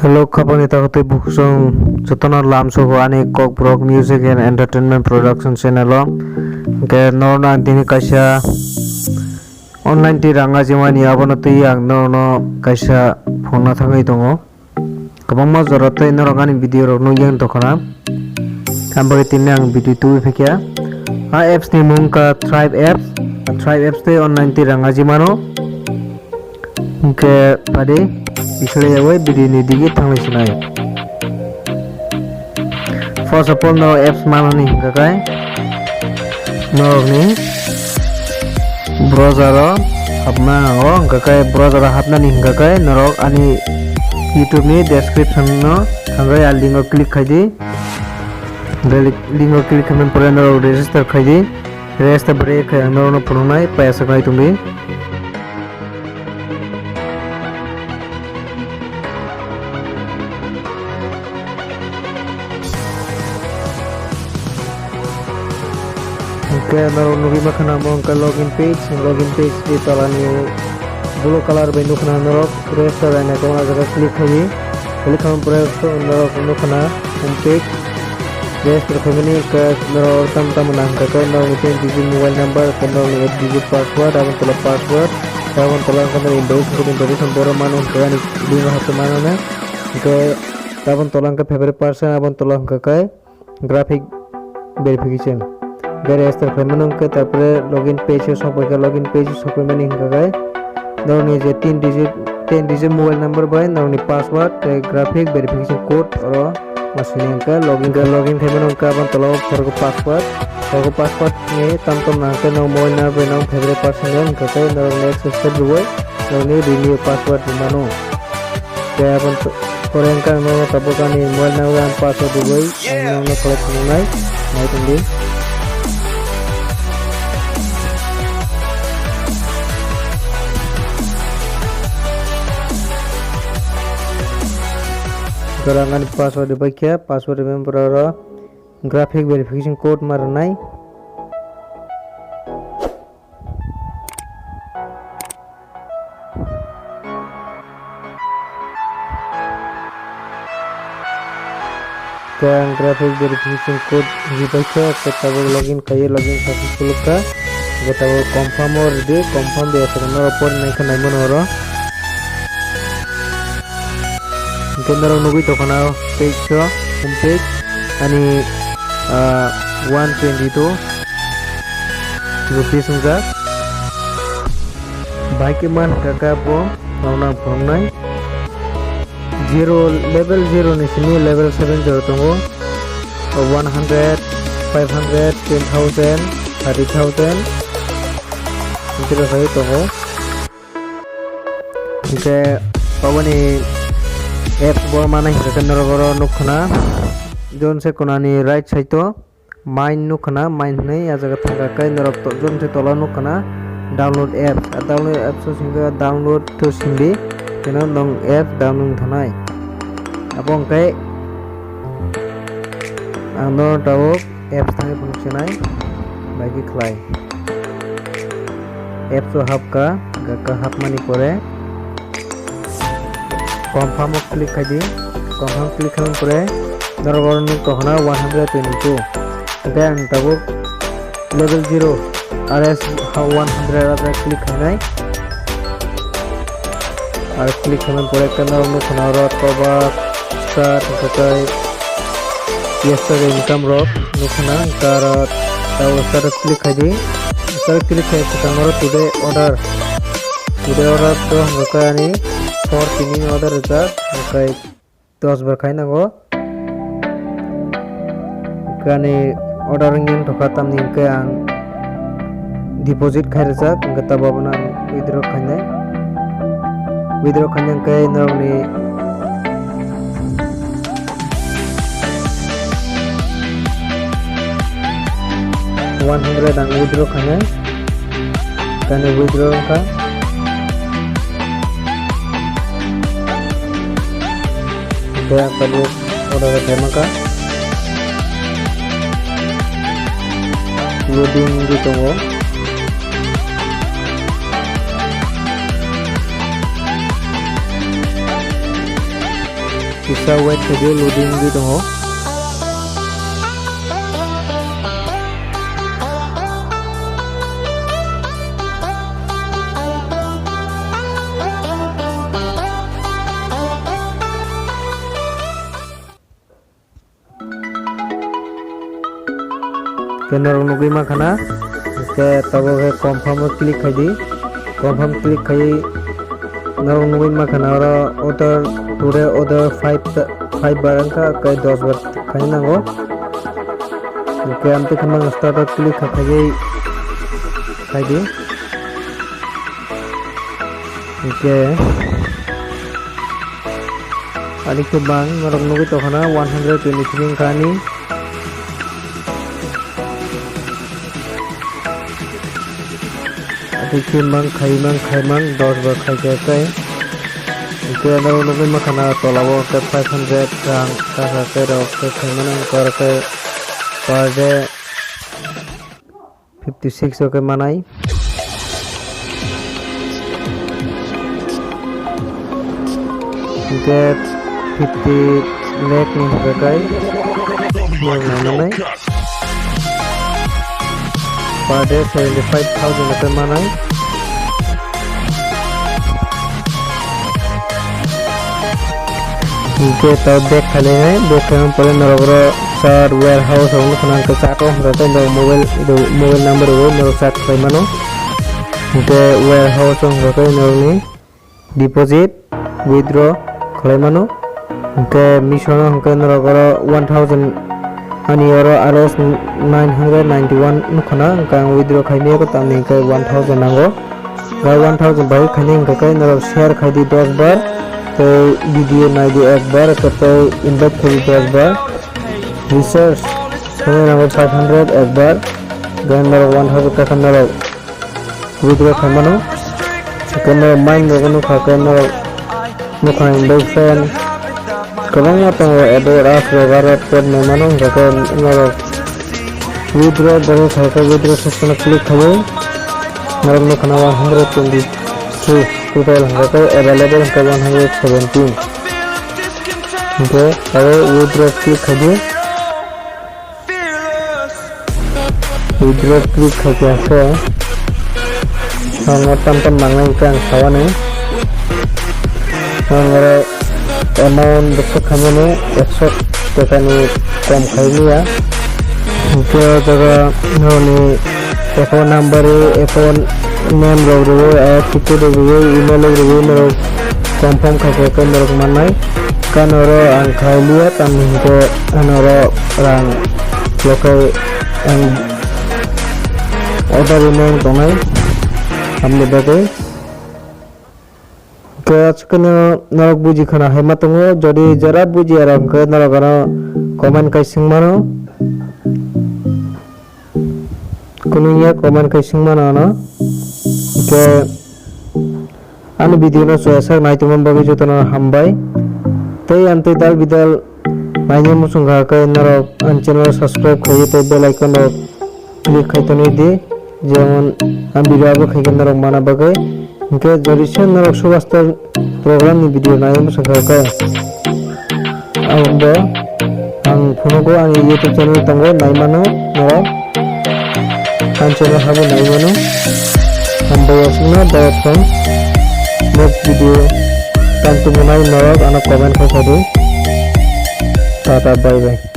Hello, kapang itakotoy bukusong jotono lamso ho ani kok brok music and entertainment production channel o ke norna dini kaisa online ti ranga jimani abono tui ang norno kaisa phone thangai tongo kabangma jorotoi norogani video rok nungyan tokona ambagi tinne ang video tu fikya apps ni mungka tribe apps te online ti ranga jimano ke pade इसलिए वो video नहीं दिखे थंग इसलिए first of all know apps मानो नहीं ककाय no नहीं browser अपना हो ककाय ब्राउज़र अपना नहीं ककाय नरो अनि यूट्यूब में डिस्क्रिप्शन नो थंगा या लिंक क्लिक कर दी लिंक क्लिक करने पर नरो रजिस्टर कर दी रजिस्टर ब्रेक है नरो नो पुराना पैसा का तुम्हें ke naro nugi makana mongka login page di talani blue color benu kana naro register ane ko jaga click hobi click ham pore naro benu kana home page register family ke naro tam nang ka naro mutin digit mobile number ke naro 8 digit password abon tola password abon tola kana indonesia samboro manu kan dinga hatu manane ke abon tola ka favorite person abon tola ka kai graphic verification dari register payment ke tapre login page sampai ke login page sampai mani hingga noni je 10 digit mobile number by noni password graphic verification code oro masih ke login payment ke abang tolo for password ni tam nangke no mobile number no favorite person ke no next step dua noni renew password di mano ke abang koreng ka no tabukan ni mobile number dan password dua no collect nai tunggu Gerangan password dibaca, password remember graphic verification code maranai. Dan graphic verification code dibaca, kita login kaya login successful ka, kita confirm or de confirm dia sekarang report naik ke naik menoro. Kendaraan nugi to kana page home page ani 122 rupiah sungga baik man kakak po nauna phonai 0 level 0 ni sini level 7 jauh tunggu 100 500 10,000 30,000 itu saya tunggu oke pawan ni apps bo mana hingga noro nukna jon se konani right side to mine nukna mine nei ajaga thanga kai noro to jon se tola nukna download apps singa download to sindi kena nong app download thanai apong kai ano tawo apps thangai functionai bagi khlai apps hapka gaka hap mani pore confirm click kadi confirm click kalan pore narogorun kohana 122 then tabuk level 0 rs 100 ada click kanai ar click kalan pore kanarong khana rot koba start kai yesterday income rot nukhana karat taw start click kadi start click kai kanaro today order to ngakani for pinning order result kai 10 berkai nago kani order ngin to khatam ning ke ang deposit khai result ngata babana withdraw khane kai normally 100 ang withdraw khane kani withdraw ka saya perlu order maka loading ditunggu bisa wait saja loading di dong. Kenal nunggu makana, ke tahu ke confirm klik aja, confirm klik aja, nal nunggu makana orang order 5 barang ka ke 10 bar kaya nango, ke amte kemang start klik aja, ke adik tu bang orang nunggu tu kana 123 kani. Mang khaimang 10 bar khai kai ke ana unubi makana tolabo ke 500 rang ka ke ro ke khaimang kar ke per day 56 oke manai ke 50 lakh ni ke kai manai per day 75,000 oke manai के तब back खाले हैं back हम पहले नरबरा sir warehouse हम खाना के चाटो रहते हैं मोबाइल नंबर वो नर साथ खाई मानो के वेयरहाउस हम रहते हैं नरनी डिपॉजिट विथड्रॉ खाई मानो के मिशन हम के नरबरा 1000 अनि euro RS 991 खाना का विथड्रॉ खाई नहीं को तामने के 1000 नांगो का 1000 भाई खाने के नर शेयर खाई दी 10 बार तो वीडियो ना दी एक बार करते इन्वाइट करी 10 बार रिसर्च हमें नंबर 500 एक बार गन नंबर 1000 का नंबर वीडियो खामनो कनो माइंड गनो खाकनो मुखान बॉयफ्रेंड कबां मातो एडोर आस वगार पेड में मानो गन नंबर वीडियो बने खाके वीडियो सेक्शन क्लिक करो number मुखाना 122 total available ke 117 okay kalau withdraw klik aja withdraw klik aja ke sangat tanpa mengalihkan kawan ini mengenai amount besok kami ini esok tekan kom kali ya ke jaga ini phone number phone name review attitude review email review confirm खाके के नरक माननाय कानरो आं खाइलिया तामहिंको अनरो रां local आं order email दंनाय हमने बागे के आजकल नरक बुझि खाना है मतंगो जदि जरा बुझि आरो के नरकनो कमेन्ट काइसिं मानो कुनिया कमेन्ट काइसिं मानो न के आन वीडियो ना सोयासा नाइतुमन बागे जतना हामबाय तै आनते दाल बिदाल नाइने मुसुंगा के नरक आन चैनल सब्सक्राइब खायो तै बेल आइकन क्लिक खाइतने दे जेमन आन वीडियो खाइगन नरक माना बागे के जरिसन नरक सुवास्ता प्रोग्राम नि वीडियो नाइने मुसुंगा के आंबो आं फुनुगो आंनि YouTube चैनल तंगो नाइमानो नरक आन चैनल हाबो नाइमानो Sampai next video kan tumunay narok anak comment ko sa di tata bye bye.